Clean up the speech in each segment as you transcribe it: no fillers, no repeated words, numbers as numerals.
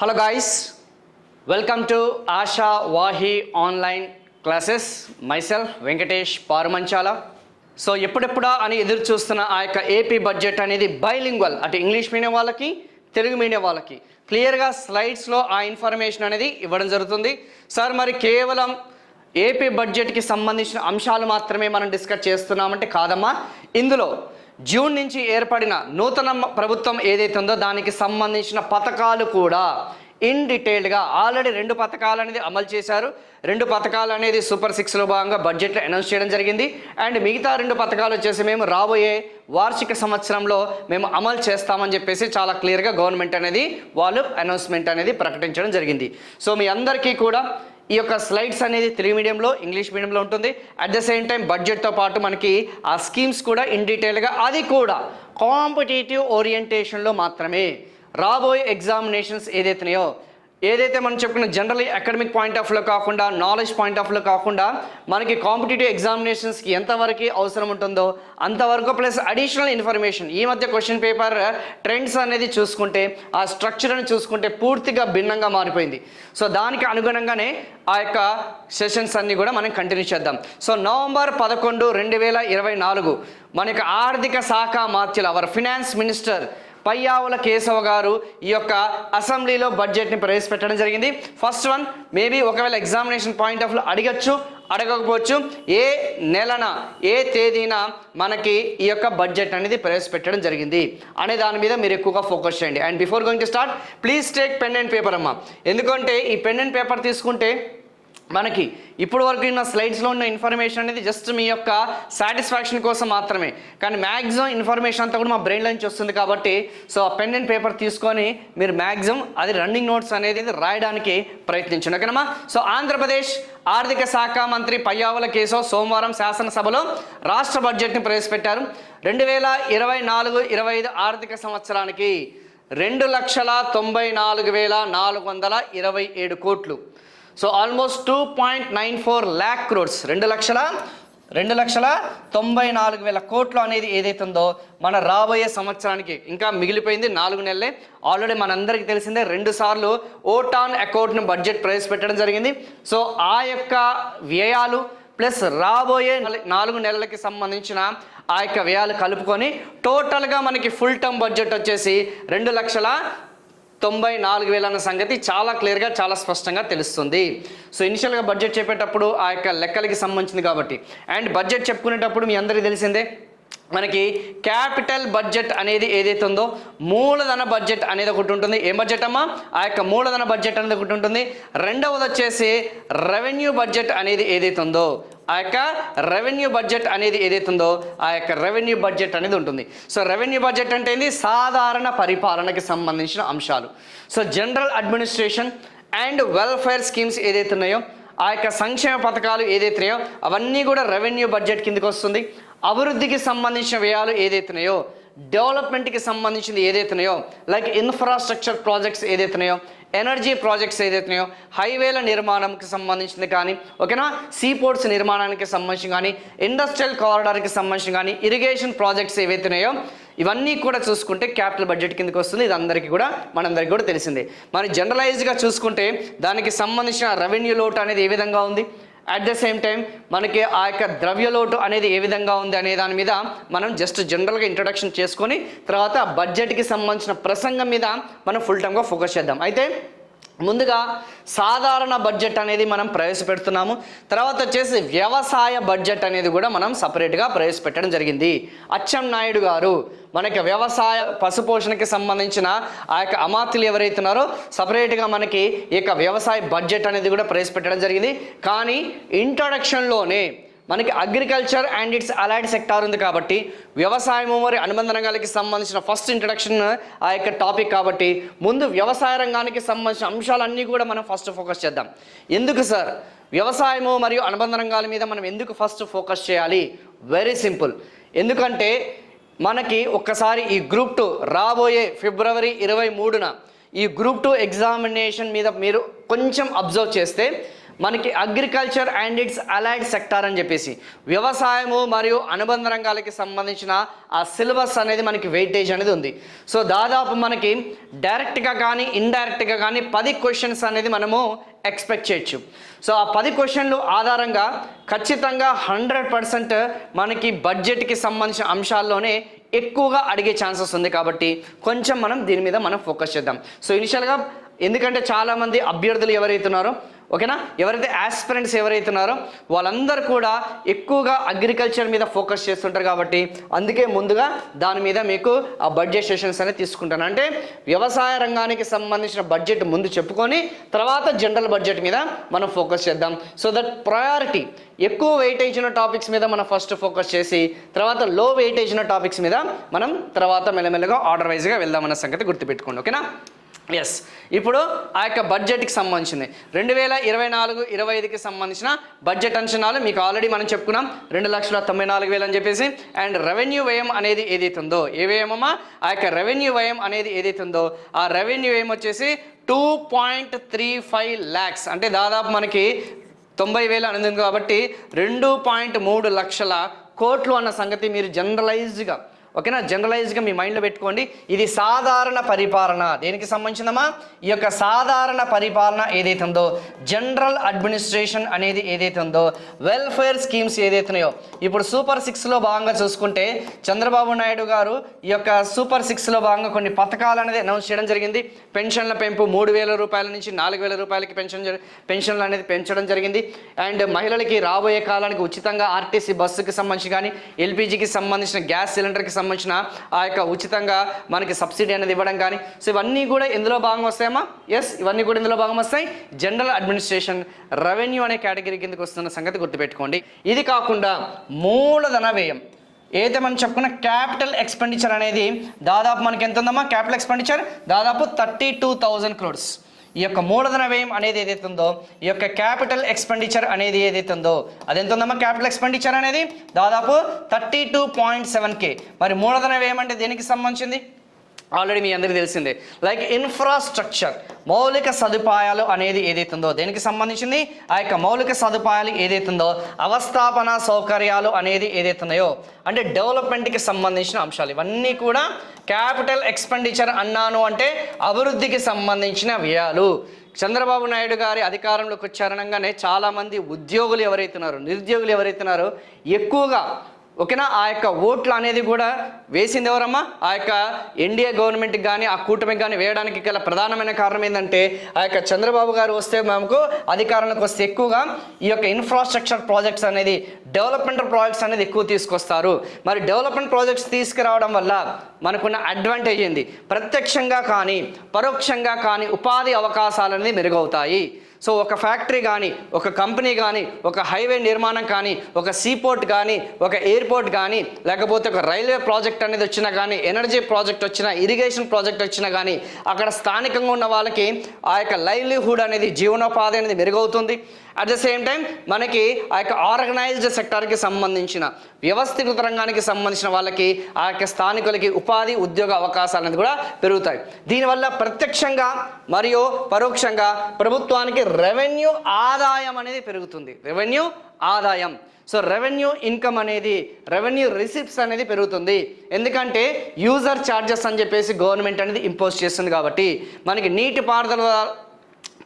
Hello guys, welcome to Asha Wahi online classes. Myself Venkatesh Paramanchala. So ఎప్పుడెప్పుడా అని ఎదురు చూస్తున్న ఆ యొక్క ఏపీ బడ్జెట్ అనేది బైలింగ్వల్, అటు ఇంగ్లీష్ మీడియం వాళ్ళకి తెలుగు మీడియం వాళ్ళకి క్లియర్గా స్లైడ్స్లో ఆ ఇన్ఫర్మేషన్ అనేది ఇవ్వడం జరుగుతుంది. సార్ మరి కేవలం ఏపీ బడ్జెట్కి సంబంధించిన అంశాలు మాత్రమే మనం డిస్కస్ చేస్తున్నామంటే కాదమ్మా, ఇందులో జూన్ నుంచి ఏర్పడిన నూతన ప్రభుత్వం ఏదైతే ఉందో దానికి సంబంధించిన పథకాలు కూడా ఇన్ డీటెయిల్డ్గా ఆల్రెడీ 2 పథకాలు అనేది అమలు చేశారు. 2 పథకాలు అనేది సూపర్ 6లో భాగంగా బడ్జెట్లో అనౌన్స్ చేయడం జరిగింది. అండ్ మిగతా 2 పథకాలు వచ్చేసి మేము రాబోయే వార్షిక సంవత్సరంలో మేము అమలు చేస్తామని చెప్పేసి చాలా క్లియర్గా గవర్నమెంట్ అనేది వాళ్ళు అనౌన్స్మెంట్ అనేది ప్రకటించడం జరిగింది. సో మీ అందరికీ కూడా ఈ యొక్క స్లైడ్స్ అనేది తెలుగు మీడియంలో ఇంగ్లీష్ మీడియంలో ఉంటుంది. అట్ ద సేమ్ టైం బడ్జెట్తో పాటు మనకి ఆ స్కీమ్స్ కూడా ఇన్ డీటెయిల్గా, అది కూడా కాంపిటేటివ్ ఓరియంటేషన్లో మాత్రమే రాబోయే ఎగ్జామినేషన్స్ ఏదైతే మనం చెప్పుకున్న జనరల్ అకాడమిక్ పాయింట్ ఆఫ్ లో కాకుండా, నాలెడ్జ్ పాయింట్ ఆఫ్ లో కాకుండా మనకి కాంపిటేటివ్ ఎగ్జామినేషన్స్కి ఎంతవరకు అవసరం ఉంటుందో అంతవరకు, ప్లస్ అడిషనల్ ఇన్ఫర్మేషన్ ఈ మధ్య క్వశ్చన్ పేపర్ ట్రెండ్స్ అనేది చూసుకుంటే, ఆ స్ట్రక్చర్ని చూసుకుంటే పూర్తిగా భిన్నంగా మారిపోయింది. సో దానికి అనుగుణంగానే ఆ యొక్క సెషన్స్ అన్నీ కూడా మనం కంటిన్యూ చేద్దాం. సో నవంబర్ 11, 2024 మనకి ఆర్థిక శాఖ మాత్యులు our finance minister Payyavula Keshava గారు ఈ యొక్క అసెంబ్లీలో బడ్జెట్ని ప్రవేశపెట్టడం జరిగింది. ఫస్ట్ వన్ మేబీ ఒకవేళ ఎగ్జామినేషన్ పాయింట్ ఆఫ్ లో అడగకపోవచ్చు, ఏ నెలన ఏ తేదీన మనకి ఈ యొక్క బడ్జెట్ అనేది ప్రవేశపెట్టడం జరిగింది అనే దాని మీద మీరు ఎక్కువగా ఫోకస్ చేయండి. And before going to start please take pen and paper అమ్మా, ఎందుకంటే ఈ పెన్ అండ్ పేపర్ తీసుకుంటే మనకి ఇప్పుడు వరకు ఉన్న స్లైడ్స్లో ఉన్న ఇన్ఫర్మేషన్ అనేది జస్ట్ మీ యొక్క సాటిస్ఫాక్షన్ కోసం మాత్రమే, కానీ మ్యాక్సిమం ఇన్ఫర్మేషన్ అంతా కూడా మా బ్రెయిన్లో నుంచి వస్తుంది కాబట్టి సో ఆ పెన్ అండ్ పేపర్ తీసుకొని మీరు మ్యాక్సిమం అది రన్నింగ్ నోట్స్ అనేది రాయడానికి ప్రయత్నించండి, ఓకేనమ్మా. సో ఆంధ్రప్రదేశ్ ఆర్థిక శాఖ మంత్రి పయ్యావుల కేశవ్ సోమవారం శాసనసభలో రాష్ట్ర బడ్జెట్ని ప్రవేశపెట్టారు. 2024-25 ఆర్థిక సంవత్సరానికి 2,94,427 కోట్లు. సో ఆల్మోస్ట్ 2.94 lakh crores, 2,94,000 కోట్లు అనేది ఏదైతే ఉందో మన రాబోయే సంవత్సరానికి ఇంకా మిగిలిపోయింది 4 నెలలే. ఆల్రెడీ మనందరికీ తెలిసిందే 2 సార్లు ఓటాన్ అకౌంట్ను బడ్జెట్ ప్రవేశపెట్టడం జరిగింది. సో ఆ యొక్క వ్యయాలు ప్లస్ రాబోయే 4 నెలలకి సంబంధించిన ఆ యొక్క వ్యయాలు కలుపుకొని టోటల్గా మనకి ఫుల్ టర్మ్ బడ్జెట్ వచ్చేసి 2,94,000 అన్న సంగతి చాలా క్లియర్గా చాలా స్పష్టంగా తెలుస్తుంది. సో ఇనిషియల్గా బడ్జెట్ చెప్పేటప్పుడు ఆ యొక్క లెక్కలకి సంబంధించింది కాబట్టి, అండ్ బడ్జెట్ చెప్పుకునేటప్పుడు మీ అందరికీ తెలిసిందే మనకి క్యాపిటల్ బడ్జెట్ అనేది ఏదైతే ఉందో మూలధన బడ్జెట్ అనేది ఒకటి ఉంటుంది. ఏం బడ్జెట్ అమ్మా? ఆ యొక్క మూలధన బడ్జెట్ అనేది ఒకటి ఉంటుంది. రెండవది వచ్చేసి రెవెన్యూ బడ్జెట్ అనేది ఏదైతే ఉందో ఆ యొక్క రెవెన్యూ బడ్జెట్ అనేది ఏదైతే ఉందో ఆ యొక్క రెవెన్యూ బడ్జెట్ అనేది ఉంటుంది. సో రెవెన్యూ బడ్జెట్ అంటే ఏంది? సాధారణ పరిపాలనకి సంబంధించిన అంశాలు. So general administration and welfare schemes ఏదైతే ఉన్నాయో, ఆ యొక్క సంక్షేమ పథకాలు ఏదైతే ఉన్నాయో అవన్నీ కూడా రెవెన్యూ బడ్జెట్ కిందకి వస్తుంది. అభివృద్ధికి సంబంధించిన వ్యయాలు ఏదైతున్నాయో, డెవలప్మెంట్కి సంబంధించింది ఏదైతున్నాయో, లైక్ ఇన్ఫ్రాస్ట్రక్చర్ ప్రాజెక్ట్స్ ఏదైతున్నాయో, ఎనర్జీ ప్రాజెక్ట్స్ ఏదైతున్నాయో, హైవేల నిర్మాణంకి సంబంధించింది కానీ, ఓకేనా, సీపోర్ట్స్ నిర్మాణానికి సంబంధించి కానీ, ఇండస్ట్రియల్ కారిడార్కి సంబంధించి కానీ, ఇరిగేషన్ ప్రాజెక్ట్స్ ఏవైతున్నాయో ఇవన్నీ కూడా చూసుకుంటే క్యాపిటల్ బడ్జెట్ కిందకి వస్తుంది. ఇది మనందరికీ కూడా తెలిసిందే. మరి జనరలైజ్గా చూసుకుంటే దానికి సంబంధించిన రెవెన్యూ లోటు అనేది ఏ విధంగా ఉంది, అట్ ద సేమ్ టైం మనకి ఆ యొక్క ద్రవ్య లోటు అనేది ఏ విధంగా ఉంది అనే దాని మీద మనం జస్ట్ జనరల్గా ఇంట్రొడక్షన్ చేసుకొని తర్వాత బడ్జెట్కి సంబంధించిన ప్రసంగం మీద మనం ఫుల్ టైమ్గా ఫోకస్ చేద్దాం. అయితే ముందుగా సాధారణ బడ్జెట్ అనేది మనం ప్రవేశపెడుతున్నాము. తర్వాత వచ్చేసి వ్యవసాయ బడ్జెట్ అనేది కూడా మనం సపరేట్గా ప్రవేశపెట్టడం జరిగింది. అచ్చెన్నాయుడు గారు మనకి వ్యవసాయ పశుపోషణకి సంబంధించిన ఆ యొక్క అమాత్యులు ఎవరైతే ఉన్నారో సపరేట్గా మనకి ఈ యొక్క వ్యవసాయ బడ్జెట్ అనేది కూడా ప్రవేశపెట్టడం జరిగింది. కానీ ఇంట్రొడక్షన్లోనే మనకి agriculture and it's allied sector ఉంది కాబట్టి వ్యవసాయము మరి అనుబంధ రంగాలకి సంబంధించిన ఫస్ట్ ఇంట్రడక్షన్ ఆ యొక్క టాపిక్ కాబట్టి ముందు వ్యవసాయ రంగానికి సంబంధించిన అంశాలన్నీ కూడా మనం ఫస్ట్ ఫోకస్ చేద్దాం. ఎందుకు సార్ వ్యవసాయము మరియు అనుబంధ రంగాల మీద మనం ఎందుకు ఫస్ట్ ఫోకస్ చేయాలి? Very simple. ఎందుకంటే మనకి ఒక్కసారి ఈ గ్రూప్ 2 రాబోయే ఫిబ్రవరి 23న ఈ గ్రూప్ 2 ఎగ్జామినేషన్ మీద మీరు కొంచెం అబ్జర్వ్ చేస్తే మనకి agriculture and it's allied sector అని చెప్పేసి వ్యవసాయము మరియు అనుబంధ రంగాలకి సంబంధించిన ఆ సిలబస్ అనేది మనకి వెయిటేజ్ అనేది ఉంది. సో దాదాపు మనకి డైరెక్ట్గా కానీ ఇండైరెక్ట్గా కానీ 10 క్వశ్చన్స్ అనేది మనము ఎక్స్పెక్ట్ చేయొచ్చు. సో ఆ 10 క్వశ్చన్లు ఆధారంగా ఖచ్చితంగా 100% మనకి బడ్జెట్కి సంబంధించిన అంశాల్లోనే ఎక్కువగా అడిగే ఛాన్సెస్ ఉంది. కాబట్టి కొంచెం మనం దీని మీద మనం ఫోకస్ చేద్దాం. సో ఇనిషియల్గా ఎందుకంటే చాలామంది అభ్యర్థులు ఎవరైతున్నారో ఓకేనా, ఎవరైతే ఆస్పిరెంట్స్ ఎవరైతున్నారో వాళ్ళందరూ కూడా ఎక్కువగా అగ్రికల్చర్ మీద ఫోకస్ చేస్తుంటారు. కాబట్టి అందుకే ముందుగా దాని మీద మీకు ఆ బడ్జెట్ సెషన్స్ అనేది తీసుకుంటాను. అంటే వ్యవసాయ రంగానికి సంబంధించిన బడ్జెట్ ముందు చెప్పుకొని తర్వాత జనరల్ బడ్జెట్ మీద మనం ఫోకస్ చేద్దాం. సో దట్ ప్రయారిటీ ఎక్కువ వెయిటేజ్ ఉన్న టాపిక్స్ మీద మనం ఫస్ట్ ఫోకస్ చేసి తర్వాత లో వెయిటేజ్ ఉన్న టాపిక్స్ మీద మనం తర్వాత మెల్లమెల్లగా ఆర్డర్ వైజ్గా వెళ్దామన్న సంగతి గుర్తుపెట్టుకోండి. ఓకేనా. ఎస్, ఇప్పుడు ఆ యొక్క బడ్జెట్కి సంబంధించింది 2024-25కి సంబంధించిన బడ్జెట్ అంచనాలు మీకు ఆల్రెడీ మనం చెప్పుకున్నాం. 2,94,000 అని చెప్పేసి. అండ్ రెవెన్యూ వ్యయం అనేది ఏదైతే ఉందో, ఏ వ్యయమమ్మా, ఆ యొక్క రెవెన్యూ వ్యయం అనేది ఏదైతే ఉందో ఆ రెవెన్యూ వ్యయం వచ్చేసి 2.35 lakhs, అంటే దాదాపు మనకి 90,000 అనేది కాబట్టి 2.3 లక్షల కోట్లు అన్న సంగతి మీరు జనరలైజ్డ్గా ఓకేనా, జనరలైజ్గా మీ మైండ్లో పెట్టుకోండి. ఇది సాధారణ పరిపాలన. దేనికి సంబంధించిందమ్మా, ఈ యొక్క సాధారణ పరిపాలన ఏదైతే ఉందో, జనరల్ అడ్మినిస్ట్రేషన్ అనేది ఏదైతే ఉందో, వెల్ఫేర్ స్కీమ్స్ ఏదైతున్నాయో, ఇప్పుడు సూపర్ 6లో భాగంగా చూసుకుంటే చంద్రబాబు నాయుడు గారు ఈ యొక్క సూపర్ 6లో భాగంగా కొన్ని పథకాలు అనేది అనౌన్స్ చేయడం జరిగింది. పెన్షన్ల పెంపు 3,000 రూపాయల నుంచి 4,000 రూపాయలకి పెన్షన్లు అనేది పెంచడం జరిగింది. అండ్ మహిళలకి రాబోయే కాలానికి ఉచితంగా ఆర్టీసీ బస్సుకి సంబంధించి కానీ ఎల్పిజికి సంబంధించిన గ్యాస్ సిలిండర్కి సంబంధించిన ఆ యొక్క ఉచితంగా మనకి సబ్సిడీ అనేది ఇవ్వడం కానీ, సో ఇవన్నీ కూడా ఎందులో భాగంగా వస్తాయమ్మా, ఎస్ ఇవన్నీ కూడా ఇందులో భాగం వస్తాయి. జనరల్ అడ్మినిస్ట్రేషన్ రెవెన్యూ అనే కేటగిరీ కిందకి వస్తున్న సంగతి గుర్తుపెట్టుకోండి. ఇది కాకుండా మూలధన వ్యయం ఏదైతే మనం చెప్పుకున్న క్యాపిటల్ ఎక్స్పెండిచర్ అనేది దాదాపు మనకి ఎంత ఉందమ్మా, క్యాపిటల్ ఎక్స్పెండిచర్ దాదాపు 32,000 crores. ఈ యొక్క మూలధన వ్యయం అనేది ఏదైతే ఉందో, ఈ యొక్క క్యాపిటల్ ఎక్స్పెండిచర్ అనేది ఏదైతే ఉందో అది ఎంత ఉందమ్మా, క్యాపిటల్ ఎక్స్పెండిచర్ అనేది దాదాపు 32.7K. మరి మూలధన వ్యయం అంటే దేనికి సంబంధించింది ఆల్రెడీ మీ అందరికీ తెలిసిందే. లైక్ ఇన్ఫ్రాస్ట్రక్చర్, మౌలిక సదుపాయాలు అనేది ఏదైతే ఉందో దేనికి సంబంధించింది, ఆ యొక్క మౌలిక సదుపాయాలు ఏదైతే ఉందో, అవస్థాపన సౌకర్యాలు అనేది ఏదైతే ఉన్నాయో అంటే డెవలప్మెంట్కి సంబంధించిన అంశాలు ఇవన్నీ కూడా క్యాపిటల్ ఎక్స్పెండిచర్ అన్నాను అంటే అభివృద్ధికి సంబంధించిన వ్యయాలు. చంద్రబాబు నాయుడు గారి అధికారంలోకి వచ్చారనగానే చాలామంది ఉద్యోగులు ఎవరైతున్నారో, నిరుద్యోగులు ఎవరైతున్నారో ఎక్కువగా ఓకేనా ఆ యొక్క ఓట్లు అనేది కూడా వేసింది ఎవరమ్మా, ఆ యొక్క ఎన్డీఏ గవర్నమెంట్కి కానీ ఆ కూటమికి కానీ వేయడానికి గల ప్రధానమైన కారణం ఏంటంటే ఆ యొక్క చంద్రబాబు గారు వస్తే మనకు అధికారంలోకి వస్తే ఎక్కువగా ఈ యొక్క ఇన్ఫ్రాస్ట్రక్చర్ ప్రాజెక్ట్స్ అనేది డెవలప్మెంట్ ప్రాజెక్ట్స్ అనేది ఎక్కువ తీసుకొస్తారు. మరి డెవలప్మెంట్ ప్రాజెక్ట్స్ తీసుకురావడం వల్ల మనకున్న అడ్వాంటేజ్ ఏంది, ప్రత్యక్షంగా కానీ పరోక్షంగా కానీ ఉపాధి అవకాశాలు అనేది మెరుగవుతాయి. సో ఒక ఫ్యాక్టరీ కానీ, ఒక కంపెనీ కానీ, ఒక హైవే నిర్మాణం కానీ, ఒక సీపోర్ట్ కానీ, ఒక ఎయిర్పోర్ట్ కానీ, లేకపోతే ఒక రైల్వే ప్రాజెక్ట్ అనేది వచ్చినా కానీ, ఎనర్జీ ప్రాజెక్ట్ వచ్చినా, ఇరిగేషన్ ప్రాజెక్ట్ వచ్చినా కానీ అక్కడ స్థానికంగా ఉన్న వాళ్ళకి ఆ యొక్క లైవ్లీహుడ్ అనేది, జీవనోపాధి అనేది మెరుగవుతుంది. అట్ ద సేమ్ టైం మనకి ఆ యొక్క ఆర్గనైజ్డ్ సెక్టార్కి సంబంధించిన వ్యవస్థీకృత రంగానికి సంబంధించిన వాళ్ళకి ఆ యొక్క స్థానికులకి ఉపాధి ఉద్యోగ అవకాశాలు అనేది కూడా పెరుగుతాయి. దీనివల్ల ప్రత్యక్షంగా మరియు పరోక్షంగా ప్రభుత్వానికి రెవెన్యూ ఆదాయం అనేది పెరుగుతుంది. రెవెన్యూ ఆదాయం, సో రెవెన్యూ ఇన్కమ్ అనేది, రెవెన్యూ రిసిప్ట్స్ అనేది పెరుగుతుంది. ఎందుకంటే యూజర్ ఛార్జెస్ అని చెప్పేసి గవర్నమెంట్ అనేది ఇంపోజ్ చేస్తుంది. కాబట్టి మనకి నీటిపారుదల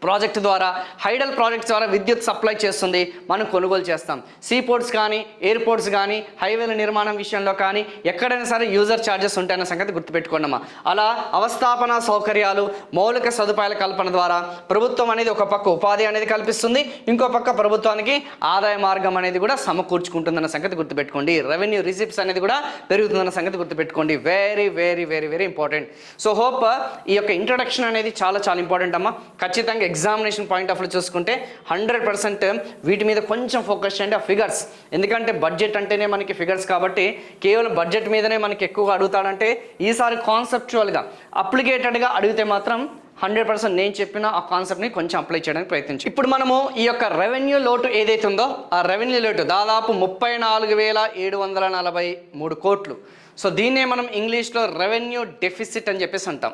ప్రాజెక్ట్ ద్వారా, హైడల్ ప్రాజెక్ట్స్ ద్వారా విద్యుత్ సప్లై చేస్తుంది, మనం కొనుగోలు చేస్తాం. సీపోర్ట్స్ కానీ, ఎయిర్పోర్ట్స్ కానీ, హైవేల నిర్మాణం విషయంలో కానీ ఎక్కడైనా సరే యూజర్ ఛార్జెస్ ఉంటాయన్న సంగతి గుర్తుపెట్టుకోండమ్మా. అలా అవస్థాపన సౌకర్యాలు, మౌలిక సదుపాయాల కల్పన ద్వారా ప్రభుత్వం అనేది ఒక పక్క ఉపాధి అనేది కల్పిస్తుంది, ఇంకో పక్క ప్రభుత్వానికి ఆదాయ మార్గం అనేది కూడా సమకూర్చుకుంటుందన్న సంగతి గుర్తుపెట్టుకోండి. రెవెన్యూ రిసిప్ట్స్ అనేది కూడా పెరుగుతుందన్న సంగతి గుర్తుపెట్టుకోండి. Very very very very important. So hope ఈ యొక్క ఇంట్రడక్షన్ అనేది చాలా చాలా ఇంపార్టెంట్ అమ్మా. ఖచ్చితంగా ఎగ్జామినేషన్ పాయింట్ ఆఫ్ వ్యూ చూసుకుంటే 100% వీటి మీద కొంచెం ఫోకస్ చేయండి. ఆ ఫిగర్స్, ఎందుకంటే బడ్జెట్ అంటేనే మనకి ఫిగర్స్ కాబట్టి కేవలం బడ్జెట్ మీదనే మనకి ఎక్కువగా అడుగుతాడంటే ఈసారి కాన్సెప్చువల్గా అప్లికేటెడ్గా అడిగితే మాత్రం 100% నేను చెప్పిన ఆ కాన్సెప్ట్ని కొంచెం అప్లై చేయడానికి ప్రయత్నించు. ఇప్పుడు మనము ఈ యొక్క రెవెన్యూ లోటు ఏదైతే ఉందో ఆ రెవెన్యూ లోటు దాదాపు 34,743 కోట్లు. సో దీన్నే మనం ఇంగ్లీష్లో రెవెన్యూ డెఫిసిట్ అని చెప్పేసి అంటాం.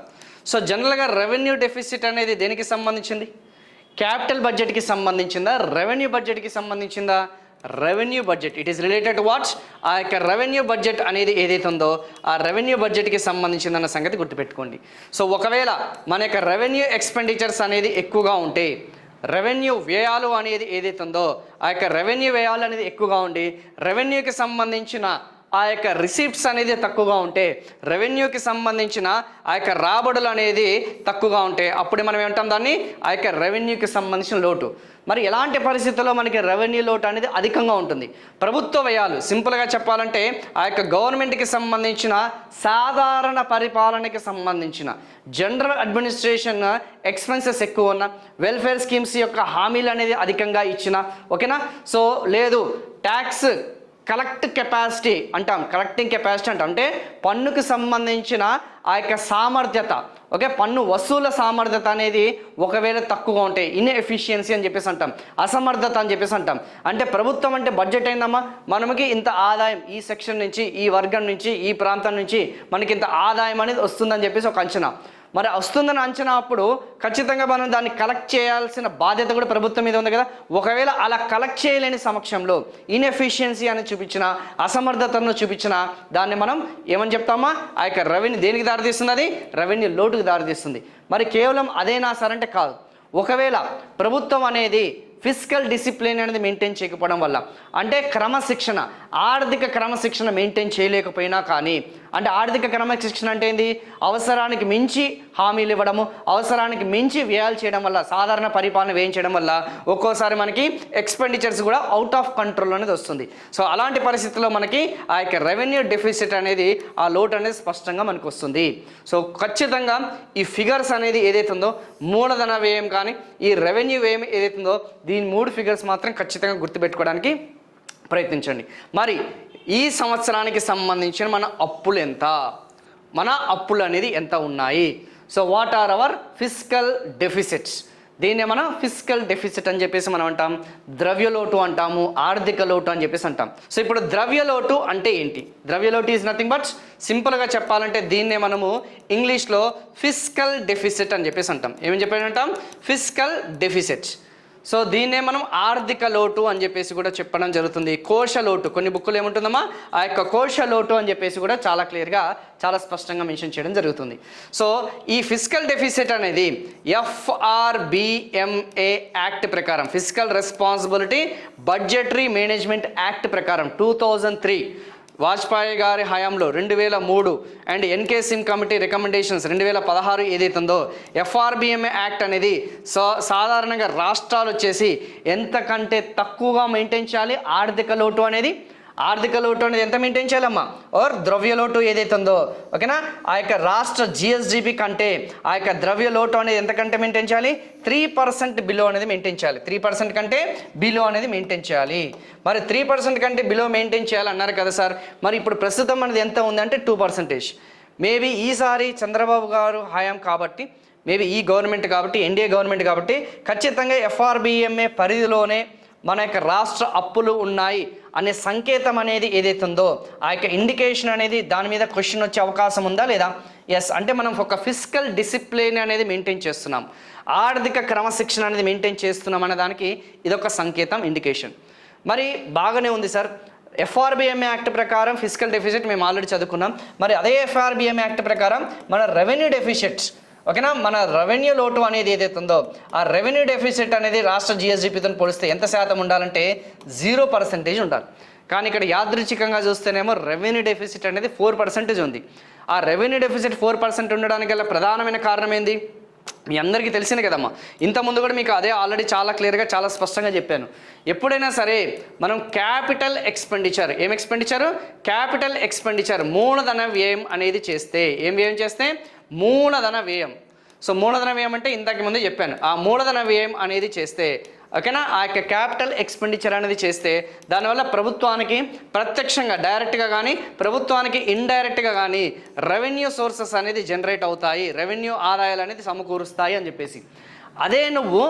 సో జనరల్గా రెవెన్యూ డెఫిసిట్ అనేది దేనికి సంబంధించింది, క్యాపిటల్ బడ్జెట్కి సంబంధించిందా, రెవెన్యూ బడ్జెట్కి సంబంధించిందా? Revenue budget. It is related to what's, ఆ యొక్క రెవెన్యూ బడ్జెట్ అనేది ఏదైతే ఉందో ఆ రెవెన్యూ బడ్జెట్కి సంబంధించిందన్న సంగతి గుర్తుపెట్టుకోండి. సో ఒకవేళ మన యొక్క రెవెన్యూ ఎక్స్పెండిచర్స్ అనేది ఎక్కువగా ఉంటే, రెవెన్యూ వ్యయాలు అనేది ఏదైతే ఉందో ఆ యొక్క రెవెన్యూ వ్యయాలు అనేది ఎక్కువగా ఉండి రెవెన్యూకి సంబంధించిన ఆ యొక్క రిసీప్ట్స్ అనేది తక్కువగా ఉంటే, రెవెన్యూకి సంబంధించిన ఆ యొక్క రాబడులు అనేది తక్కువగా ఉంటే అప్పుడు మనం ఏమంటాం దాన్ని ఆ యొక్క రెవెన్యూకి సంబంధించిన లోటు. మరి ఎలాంటి పరిస్థితుల్లో మనకి రెవెన్యూ లోటు అనేది అధికంగా ఉంటుంది? ప్రభుత్వ వ్యయాలు, సింపుల్గా చెప్పాలంటే ఆ యొక్క గవర్నమెంట్కి సంబంధించిన సాధారణ పరిపాలనకి సంబంధించిన జనరల్ అడ్మినిస్ట్రేషన్ ఎక్స్పెన్సెస్ ఎక్కువ ఉన్న, వెల్ఫేర్ స్కీమ్స్ యొక్క హామీలు అనేది అధికంగా ఇచ్చిన, ఓకేనా. సో లేదు ట్యాక్స్ కలెక్టింగ్ కెపాసిటీ అంటాం, అంటే పన్నుకు సంబంధించిన ఆ యొక్క సామర్థ్యత, ఓకే, పన్ను వసూల సామర్థ్యత అనేది ఒకవేళ తక్కువగా ఉంటే ఇన్ఎఫిషియన్సీ అని చెప్పేసి అంటాం, అసమర్థత అని చెప్పేసి అంటాం. అంటే ప్రభుత్వం అంటే బడ్జెట్ అయిందమ్మా, మనకి ఇంత ఆదాయం ఈ సెక్షన్ నుంచి, ఈ వర్గం నుంచి, ఈ ప్రాంతం నుంచి మనకి ఇంత ఆదాయం అనేది వస్తుందని చెప్పేసి ఒక అంచనా. మరి వస్తుందని అంచనా అప్పుడు ఖచ్చితంగా మనం దాన్ని కలెక్ట్ చేయాల్సిన బాధ్యత కూడా ప్రభుత్వం మీద ఉంది కదా. ఒకవేళ అలా కలెక్ట్ చేయలేని సమక్షంలో ఇన్ఎఫిషియన్సీ అని చూపించిన, అసమర్థతను చూపించిన దాన్ని మనం ఏమని చెప్తామా, ఆ యొక్క రెవెన్యూ దేనికి దారితీస్తుంది? అది రెవెన్యూ లోటుకు దారితీస్తుంది. మరి కేవలం అదేనా సార్ అంటే కాదు. ఒకవేళ ప్రభుత్వం అనేది ఫిజికల్ డిసిప్లిన్ అనేది మెయింటైన్ చేయకపోవడం వల్ల, అంటే క్రమశిక్షణ, ఆర్థిక క్రమశిక్షణ మెయింటైన్ చేయలేకపోయినా కానీ, అంటే ఆర్థిక క్రమశిక్షణ అంటే ఏంది? అవసరానికి మించి హామీలు ఇవ్వడము, అవసరానికి మించి వ్యయాలు చేయడం వల్ల, సాధారణ పరిపాలన వేయించడం వల్ల ఒక్కోసారి మనకి ఎక్స్పెండిచర్స్ కూడా అవుట్ ఆఫ్ కంట్రోల్ అనేది వస్తుంది. సో అలాంటి పరిస్థితుల్లో మనకి ఆ యొక్క రెవెన్యూ డెఫిసిట్ అనేది, ఆ లోటు అనేది స్పష్టంగా మనకు వస్తుంది. సో ఖచ్చితంగా ఈ ఫిగర్స్ అనేది ఏదైతే ఉందో, మూలధన వ్యయం కానీ ఈ రెవెన్యూ వ్యయం ఏదైతే ఉందో, దీని 3 ఫిగర్స్ మాత్రం ఖచ్చితంగా గుర్తుపెట్టుకోవడానికి ప్రయత్నించండి. మరి ఈ సంవత్సరానికి సంబంధించిన మన అప్పులు ఎంత, మన అప్పులు అనేది ఎంత ఉన్నాయి? So what are our physical deficits? దీన్నే మనం ఫిజికల్ డెఫిసిట్ అని చెప్పేసి మనం అంటాం, ద్రవ్యలోటు అంటాము, ఆర్థిక లోటు అని చెప్పేసి అంటాం. సో ఇప్పుడు ద్రవ్యలోటు అంటే ఏంటి? ద్రవ్యలోటు ఈజ్ నథింగ్ బట్, సింపుల్గా చెప్పాలంటే దీన్నే మనము ఇంగ్లీష్లో ఫిజికల్ డెఫిసిట్ అని చెప్పేసి అంటాం. ఏమని చెప్పేసి అంటాం? Physical deficit. సో దీన్నే మనం ఆర్థిక లోటు అని చెప్పేసి కూడా చెప్పడం జరుగుతుంది. కోశ లోటు, కొన్ని బుక్కులు ఏముంటుందమ్మా, ఆ యొక్క కోశ లోటు అని చెప్పేసి కూడా చాలా క్లియర్గా, చాలా స్పష్టంగా మెన్షన్ చేయడం జరుగుతుంది. సో ఈ ఫిజికల్ డెఫిసిట్ అనేది FRBMA యాక్ట్ ప్రకారం, physical responsibility budgetary management act ప్రకారం 2003 వాజ్పేయి గారి హయాంలో 2003 and NK Singh committee recommendations 2016 ఏదైతుందో FRBMA యాక్ట్ అనేది సాధారణంగా రాష్ట్రాలు వచ్చేసి ఎంతకంటే తక్కువగా మెయింటైన్ చేయాలి ఆర్థిక లోటు అనేది. ఆర్థిక లోటు అనేది ఎంత మెయింటైన్ చేయాలమ్మా, ఆర్ ద్రవ్య లోటు ఏదైతే ఉందో, ఓకేనా, ఆ యొక్క రాష్ట్ర GSDP కంటే ఆ యొక్క ద్రవ్య లోటు అనేది ఎంతకంటే మెయింటైన్ చేయాలి? 3% బిలో అనేది మెయింటైన్ చేయాలి. 3% కంటే బిలో అనేది మెయింటైన్ చేయాలి. మరి 3% కంటే బిలో మెయింటైన్ చేయాలి అన్నారు కదా సార్. మరి ఇప్పుడు ప్రస్తుతం అనేది ఎంత ఉందంటే 2%. మేబీ ఈసారి చంద్రబాబు గారు హయాం కాబట్టి, మేబీ ఈ గవర్నమెంట్ కాబట్టి, ఎన్డీఏ గవర్నమెంట్ కాబట్టి ఖచ్చితంగా FRBMA పరిధిలోనే మన యొక్క రాష్ట్ర అప్పులు ఉన్నాయి అనే సంకేతం అనేది ఏదైతే ఉందో, ఆ యొక్క ఇండికేషన్ అనేది దాని మీద క్వశ్చన్ వచ్చే అవకాశం ఉందా లేదా? ఎస్, అంటే మనం ఒక ఫిజికల్ డిసిప్లిన్ అనేది మెయింటైన్ చేస్తున్నాం, ఆర్థిక క్రమశిక్షణ అనేది మెయింటైన్ చేస్తున్నాం అనే దానికి ఇదొక సంకేతం, ఇండికేషన్. మరి బాగానే ఉంది సార్. FRBMA యాక్ట్ ప్రకారం ఫిజికల్ డెఫిసిట్ మేము ఆల్రెడీ చదువుకున్నాం. మరి అదే FRBMA యాక్ట్ ప్రకారం మన రెవెన్యూ డెఫిసిట్స్, ఓకేనా, మన రెవెన్యూ లోటు అనేది ఏదైతే ఉందో ఆ రెవెన్యూ డెఫిసిట్ అనేది రాష్ట్ర GSDPతో పోలిస్తే ఎంత శాతం ఉండాలంటే 0% ఉండాలి. కానీ ఇక్కడ యాదృచ్ఛికంగా చూస్తేనేమో రెవెన్యూ డెఫిసిట్ అనేది 4% ఉంది. ఆ రెవెన్యూ డెఫిసిట్ 4% ఉండడానికి గల ప్రధానమైన కారణం ఏంది? మీ అందరికీ తెలిసింది కదమ్మా. ఇంతకుముందు కూడా మీకు అదే ఆల్రెడీ చాలా క్లియర్గా, చాలా స్పష్టంగా చెప్పాను. ఎప్పుడైనా సరే మనం క్యాపిటల్ ఎక్స్పెండిచర్, ఏం ఎక్స్పెండిచరు? క్యాపిటల్ ఎక్స్పెండిచర్, మూలధన వ్యయం అనేది చేస్తే, ఏం వ్యయం చేస్తే? మూలధన వ్యయం. సో మూలధన వ్యయం అంటే ఇంతకు ముందు చెప్పాను, ఆ మూలధన వ్యయం అనేది చేస్తే, ఓకేనా, ఆ యొక్క క్యాపిటల్ ఎక్స్పెండిచర్ అనేది చేస్తే దానివల్ల ప్రభుత్వానికి ప్రత్యక్షంగా డైరెక్ట్గా కానీ, ప్రభుత్వానికి ఇండైరెక్ట్గా కానీ రెవెన్యూ సోర్సెస్ అనేది జనరేట్ అవుతాయి, రెవెన్యూ ఆదాయాలు అనేది సమకూరుస్తాయి అని చెప్పేసి. అదే నువ్వు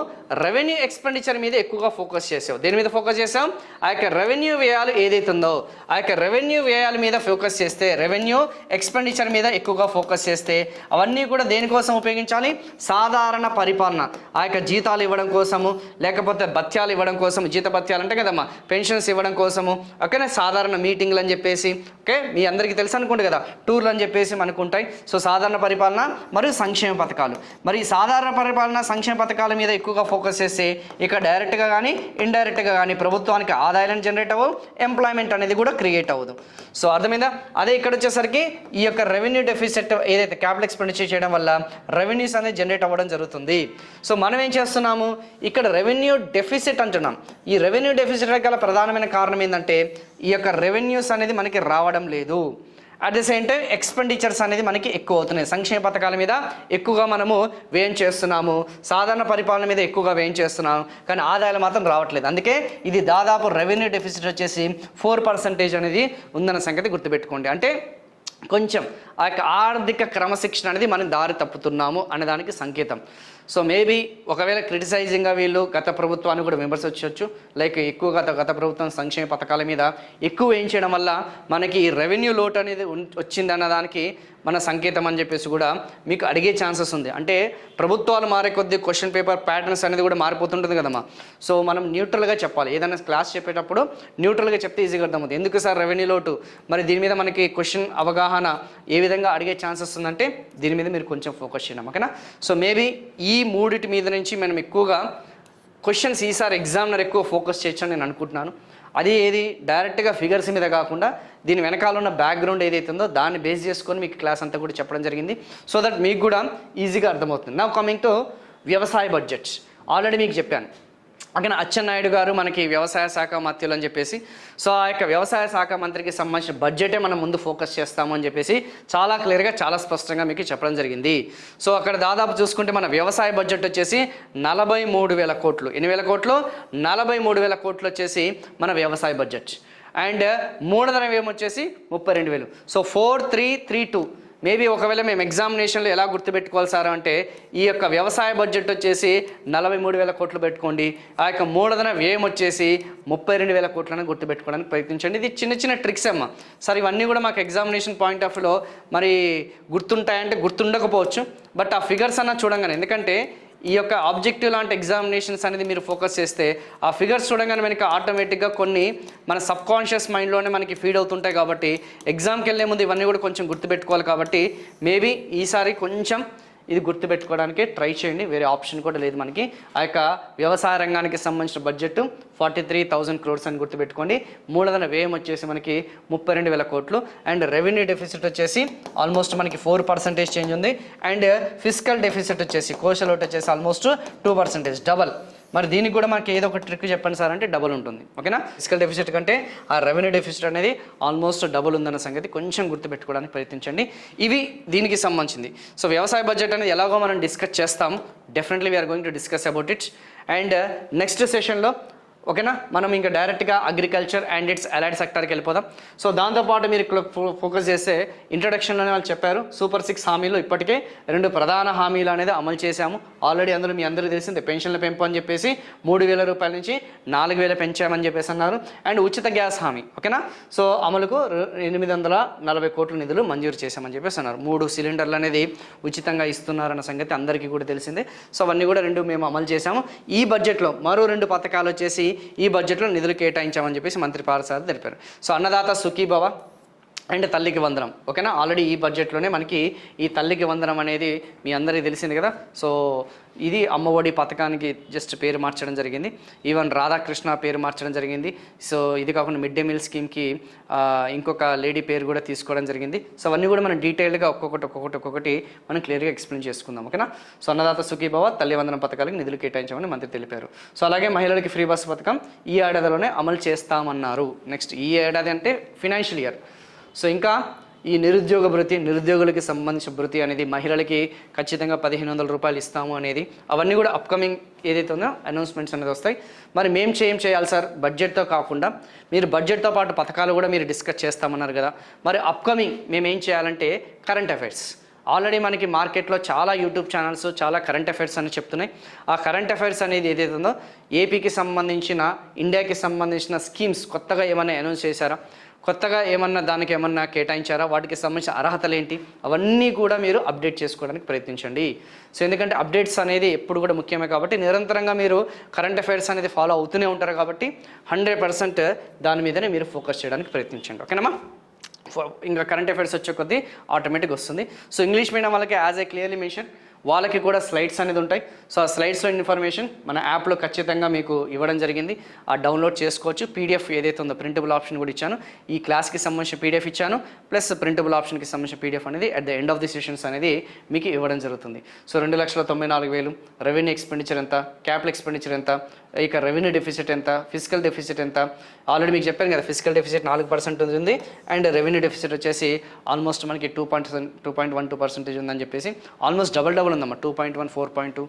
రెవెన్యూ ఎక్స్పెండిచర్ మీద ఎక్కువగా ఫోకస్ చేసావు. దేని మీద ఫోకస్ చేసావు? ఆ యొక్క రెవెన్యూ వ్యయాలు ఏదైతే ఉందో ఆ యొక్క రెవెన్యూ వ్యయాల మీద ఫోకస్ చేస్తే, రెవెన్యూ ఎక్స్పెండిచర్ మీద ఎక్కువగా ఫోకస్ చేస్తే అవన్నీ కూడా దేనికోసం ఉపయోగించాలి? సాధారణ పరిపాలన, ఆ యొక్క జీతాలు ఇవ్వడం కోసము, లేకపోతే భత్యాలు ఇవ్వడం కోసం, జీత భత్యాలు అంటే కదమ్మా పెన్షన్స్ ఇవ్వడం కోసము, ఓకేనా, సాధారణ మీటింగ్లు అని చెప్పేసి, ఓకే, మీ అందరికీ తెలుసు అనుకోండి కదా, టూర్లు అని చెప్పేసి మనకు ఉంటాయి. సో సాధారణ పరిపాలన మరియు సంక్షేమ పథకాలు. మరి ఈ సాధారణ పరిపాలన సంక్షేమ పథకాల మీద ఎక్కువగా ఫోకస్ చేస్తే ఇక డైరెక్ట్గా కానీ ఇండైరెక్ట్గా కానీ ప్రభుత్వానికి ఆదాయాలను జనరేట్ అవ్వవు, ఎంప్లాయ్మెంట్ అనేది కూడా క్రియేట్ అవ్వదు. సో అర్థమైందా? అదే ఇక్కడ వచ్చేసరికి ఈ యొక్క రెవెన్యూ డెఫిసిట్ ఏదైతే క్యాపిటల్ ఎక్స్పెండిచర్ చేయడం వల్ల రెవెన్యూస్ అనేది జనరేట్ అవ్వడం జరుగుతుంది. సో మనం ఏం చేస్తున్నాము? ఇక్కడ రెవెన్యూ డెఫిసిట్ అంటున్నాం. ఈ రెవెన్యూ డెఫిసిట్ గల ప్రధానమైన కారణం ఏంటంటే ఈ యొక్క రెవెన్యూస్ అనేది మనకి రావడం లేదు. At the same time expenditures అనేది మనకి ఎక్కువ అవుతున్నాయి. సంక్షేమ పథకాల మీద ఎక్కువగా మనము వ్యయం చేస్తున్నాము, సాధారణ పరిపాలన మీద ఎక్కువగా వ్యయం చేస్తున్నాము, కానీ ఆదాయాలు మాత్రం రావట్లేదు. అందుకే ఇది దాదాపు రెవెన్యూ డెఫిసిట్ వచ్చేసి 4% అనేది ఉందన్న సంగతి గుర్తుపెట్టుకోండి. అంటే కొంచెం ఆ యొక్క ఆర్థిక క్రమశిక్షణ అనేది మనం దారి తప్పుతున్నాము అనేదానికి సంకేతం. సో మేబీ ఒకవేళ క్రిటిసైజింగ్గా వీళ్ళు గత ప్రభుత్వాన్ని కూడా విమర్శించవచ్చు. లైక్ ఎక్కువగా గత ప్రభుత్వం సంక్షేమ పథకాల మీద ఎక్కువ ఏం చేయడం వల్ల మనకి రెవెన్యూ లోటు అనేది వచ్చింది అన్నదానికి మన సంకేతం అని చెప్పేసి కూడా మీకు అడిగే ఛాన్సెస్ ఉంది. అంటే ప్రభుత్వాలు మారే కొద్దీ క్వశ్చన్ పేపర్ ప్యాటర్న్స్ అనేది కూడా మారిపోతుంటుంది కదమ్మా. సో మనం న్యూట్రల్గా చెప్పాలి. ఏదైనా క్లాస్ చెప్పేటప్పుడు న్యూట్రల్గా చెప్తే ఈజీగా అర్థమవుతుంది. ఎందుకు సార్ రెవెన్యూ లోటు, మరి దీని మీద మనకి క్వశ్చన్ అవగాహన ఏ విధంగా అడిగే ఛాన్సెస్ ఉందంటే దీని మీద మీరు కొంచెం ఫోకస్ చేయడం, ఓకేనా. సో మేబీ ఈ మూడిటి మీద నుంచి మనం ఎక్కువగా క్వశ్చన్స్ ఈసారి ఎగ్జామినర్ ఎక్కువ ఫోకస్ చేయొచ్చని నేను అనుకుంటున్నాను. అది ఏది డైరెక్ట్గా ఫిగర్స్ మీద కాకుండా దీని వెనకాల ఉన్న బ్యాక్గ్రౌండ్ ఏదైతే ఉందో దాన్ని బేస్ చేసుకొని మీకు క్లాస్ అంతా కూడా చెప్పడం జరిగింది. సో దట్ మీకు కూడా ఈజీగా అర్థమవుతుంది. నౌ కమింగ్ టు వ్యవసాయ బడ్జెట్. ఆల్రెడీ మీకు చెప్పాను, అక్కడ అచ్చెన్నాయుడు గారు మనకి వ్యవసాయ శాఖ మంత్రులు అని చెప్పేసి, సో ఆ యొక్క వ్యవసాయ శాఖ మంత్రికి సంబంధించిన బడ్జెటే మనం ముందు ఫోకస్ చేస్తాము అని చెప్పేసి చాలా క్లియర్గా చాలా స్పష్టంగా మీకు చెప్పడం జరిగింది. సో అక్కడ దాదాపు చూసుకుంటే మన వ్యవసాయ బడ్జెట్ వచ్చేసి 43,000 కోట్లు. 8,000 కోట్లు, 43,000 కోట్లు వచ్చేసి మన వ్యవసాయ బడ్జెట్. అండ్ మూలధన వ్యయం వచ్చేసి 32,000. సో 4,332. మేబీ ఒకవేళ మేము ఎగ్జామినేషన్లో ఎలా గుర్తుపెట్టుకోవాలి సార్ అంటే ఈ యొక్క వ్యవసాయ బడ్జెట్ వచ్చేసి 43,000 కోట్లు పెట్టుకోండి, ఆ యొక్క మూలధన వ్యయం వచ్చేసి 32,000 కోట్లను గుర్తుపెట్టుకోవడానికి ప్రయత్నించండి. ఇది చిన్న చిన్న ట్రిక్స్ అమ్మ. సార్ ఇవన్నీ కూడా మాకు ఎగ్జామినేషన్ పాయింట్ ఆఫ్ వ్యూలో మరి గుర్తుంటాయంటే గుర్తుండకపోవచ్చు, బట్ ఆ ఫిగర్స్ అన్న చూడంగానే, ఎందుకంటే ఈ యొక్క ఆబ్జెక్టివ్ లాంటి ఎగ్జామినేషన్స్ అనేది మీరు ఫోకస్ చేస్తే ఆ ఫిగర్స్ చూడగానే మనకి ఆటోమేటిక్గా కొన్ని మన సబ్కాన్షియస్ మైండ్లోనే మనకి ఫీడ్ అవుతుంటాయి. కాబట్టి ఎగ్జామ్కి వెళ్ళే ముందు ఇవన్నీ కూడా కొంచెం గుర్తుపెట్టుకోవాలి. కాబట్టి మేబీ ఈసారి కొంచెం ఇది గుర్తుపెట్టుకోవడానికి ట్రై చేయండి, వేరే ఆప్షన్ కూడా లేదు మనకి. ఆ యొక్క వ్యవసాయ రంగానికి సంబంధించిన బడ్జెట్ 43,000 crores అని గుర్తుపెట్టుకోండి. మూలధన వ్యయం వచ్చేసి మనకి 32,000 కోట్లు. అండ్ రెవెన్యూ డెఫిసిట్ వచ్చేసి ఆల్మోస్ట్ మనకి 4% చేంజ్ ఉంది. అండ్ ఫిజికల్ డెఫిసిట్ వచ్చేసి కోశల్ లోటు వచ్చేసి ఆల్మోస్ట్ 2%, డబల్. మరి దీనికి కూడా మనకి ఏదో ఒక ట్రిక్ చెప్పండి సార్ అంటే డబుల్ ఉంటుంది, ఓకేనా. ఫిజికల్ డెఫిసిట్ కంటే ఆ రెవెన్యూ డెఫిసిట్ అనేది ఆల్మోస్ట్ డబుల్ ఉందన్న సంగతి కొంచెం గుర్తుపెట్టుకోవడానికి ప్రయత్నించండి. ఇవి దీనికి సంబంధించింది. సో వ్యవసాయ బడ్జెట్ అనేది ఎలాగో మనం డిస్కస్ చేస్తాం. Definitely we are going to discuss about it. And next సెషన్లో ఓకేనా మనం ఇంకా డైరెక్ట్గా అగ్రికల్చర్ అండ్ ఇట్స్ అలైడ్ సెక్టర్కి వెళ్ళిపోదాం. సో దాంతోపాటు మీరు ఫోకస్ చేస్తే ఇంట్రడక్షన్లోనే వాళ్ళు చెప్పారు సూపర్ 6 హామీలు ఇప్పటికే 2 ప్రధాన హామీలు అనేది అమలు చేశాము ఆల్రెడీ. అందులో మీ అందరూ తెలిసిందే పెన్షన్ల పెంపు అని చెప్పేసి 3,000 రూపాయల నుంచి 4,000 పెంచామని చెప్పేసి అన్నారు. అండ్ ఉచిత గ్యాస్ హామీ, ఓకేనా. సో అమలుకు 840 కోట్ల నిధులు మంజూరు చేశామని చెప్పేసి అన్నారు. 3 సిలిండర్లు అనేది ఉచితంగా ఇస్తున్నారన్న సంగతి అందరికీ కూడా తెలిసిందే. సో అవన్నీ కూడా 2 మేము అమలు చేశాము. ఈ బడ్జెట్లో మరో 2 పథకాలు వచ్చేసి ఈ బడ్జెట్లో నిధులు కేటాయించామని చెప్పేసి మంత్రి పార్థసారథి తెలిపారు. సో అన్నదాత సుఖీభవ అండ్ తల్లికి వందనం, ఓకేనా. ఆల్రెడీ ఈ బడ్జెట్లోనే మనకి ఈ తల్లికి వందనం అనేది మీ అందరికీ తెలిసింది కదా. సో ఇది అమ్మఒడి పథకానికి జస్ట్ పేరు మార్చడం జరిగింది. ఈవెన్ రాధాకృష్ణ పేరు మార్చడం జరిగింది. సో ఇది కాకుండా మిడ్ డే మీల్ స్కీమ్కి ఇంకొక లేడీ పేరు కూడా తీసుకోవడం జరిగింది. సో అవన్నీ కూడా మనం డీటెయిల్గా ఒక్కొక్కటి మనం క్లియర్గా ఎక్స్ప్లెయిన్ చేసుకుందాం, ఓకేనా. సో అన్నదాత సుఖీభవ తల్లి వందనం పథకాలకు నిధులు కేటాయించామని మంత్రి తెలిపారు. సో అలాగే మహిళలకి ఫ్రీ బస్సు పథకం ఈ ఏడాదిలోనే అమలు చేస్తామన్నారు. నెక్స్ట్ ఈ ఏడాది అంటే ఫినాన్షియల్ ఇయర్. సో ఇంకా ఈ నిరుద్యోగ భృతి, నిరుద్యోగులకి సంబంధించిన భృతి అనేది మహిళలకి ఖచ్చితంగా 1,500 రూపాయలు ఇస్తాము అనేది అవన్నీ కూడా అప్కమింగ్ ఏదైతే ఉందో అనౌన్స్మెంట్స్ అనేది వస్తాయి. మరి మేము చేయాలి సార్ బడ్జెట్తో కాకుండా మీరు బడ్జెట్తో పాటు పథకాలు కూడా మీరు డిస్కస్ చేస్తామన్నారు కదా. మరి అప్కమింగ్ మేము ఏం చేయాలంటే కరెంట్ అఫైర్స్ ఆల్రెడీ మనకి మార్కెట్లో చాలా యూట్యూబ్ ఛానల్స్ చాలా కరెంట్ అఫైర్స్ అని చెప్తున్నాయి. ఆ కరెంట్ అఫైర్స్ అనేది ఏదైతే ఉందో ఏపీకి సంబంధించిన, ఇండియాకి సంబంధించిన స్కీమ్స్ కొత్తగా ఏమైనా అనౌన్స్ చేశారా, కొత్తగా ఏమన్నా దానికి ఏమన్నా కేటాయించారా, వాటికి సంబంధించిన అర్హతలు ఏంటి, అవన్నీ కూడా మీరు అప్డేట్ చేసుకోవడానికి ప్రయత్నించండి. సో ఎందుకంటే అప్డేట్స్ అనేది ఎప్పుడు కూడా ముఖ్యమే కాబట్టి నిరంతరంగా మీరు కరెంట్ అఫైర్స్ అనేది ఫాలో అవుతూనే ఉంటారు కాబట్టి 100% దాని మీదనే మీరు ఫోకస్ చేయడానికి ప్రయత్నించండి. ఓకేనమ్మా? ఇంకా కరెంట్ అఫైర్స్ వచ్చే కొద్దీ ఆటోమేటిక్ వస్తుంది. సో ఇంగ్లీష్ మీడియం వాళ్ళకి యాజ్ ఏ క్లియర్లీ మెన్షన్ వాళ్ళకి కూడా స్లైడ్స్ అనేది ఉంటాయి. సో ఆ స్లైడ్స్లో ఇన్ఫర్మేషన్ మన యాప్లో ఖచ్చితంగా మీకు ఇవ్వడం జరిగింది. ఆ డౌన్లోడ్ చేసుకోవచ్చు. పీడిఎఫ్ ఏదైతే ఉందో ప్రింటబుల్ ఆప్షన్ కూడా ఇచ్చాను. ఈ క్లాస్కి సంబంధించిన పీడిఎఫ్ ఇచ్చాను, ప్లస్ ప్రింటబుల్ ఆప్షన్కి సంబంధించిన పీడిఎఫ్ అనేది at the end of the sessions అనేది మీకు ఇవ్వడం జరుగుతుంది. సో 2,94,000 రెవెన్యూ ఎక్స్పెండిచర్ ఎంత, క్యాపిటల్ ఎక్స్పెండిచర్ ఎంత, ఇక రెవెన్యూ డెఫిసిట్ ఎంత, ఫిజికల్ డెఫిసిట్ ఎంత. ఆల్రెడీ మీకు చెప్పాను కదా, ఫిజికల్ డెఫిసిట్ 4% ఉంది అండ్ రెవెన్యూ డెఫిసిట్ వచ్చేసి ఆల్మోస్ట్ మనకి 2.12% ఉందని చెప్పేసి ఆల్మోస్ట్ డబుల్ ఉందమ్మా. 2.1, 4.2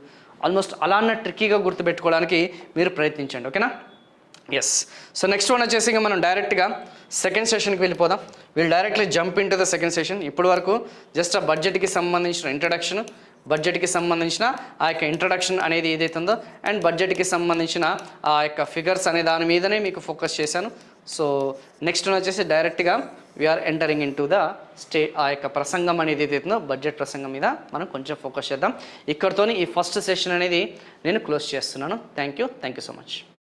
ఆల్మోస్ట్ అలా అన్న ట్రిక్కీగా గుర్తుపెట్టుకోవడానికి మీరు ప్రయత్నించండి. ఓకేనా? ఎస్. సో నెక్స్ట్ వన్ వచ్చేసి ఇంకా మనం డైరెక్ట్గా సెకండ్ సెషన్కి వెళ్ళిపోదాం. వీళ్ళు directly jump in to the second session. ఇప్పటి వరకు జస్ట్ ఆ బడ్జెట్కి సంబంధించిన ఇంట్రడక్షన్, బడ్జెట్కి సంబంధించిన ఆ యొక్క ఇంట్రడక్షన్ అనేది ఏదైతే ఉందో అండ్ బడ్జెట్కి సంబంధించిన ఆ యొక్క ఫిగర్స్ అనే దాని మీదనే మీకు ఫోకస్ చేశాను. సో నెక్స్ట్ వచ్చేసి డైరెక్ట్గా we are entering into the ఆ యొక్క ప్రసంగం అనేది ఏదైతే ఉందో బడ్జెట్ ప్రసంగం మీద మనం కొంచెం ఫోకస్ చేద్దాం. ఇక్కడితోని ఈ ఫస్ట్ సెషన్ అనేది నేను క్లోజ్ చేస్తున్నాను. Thank you so much.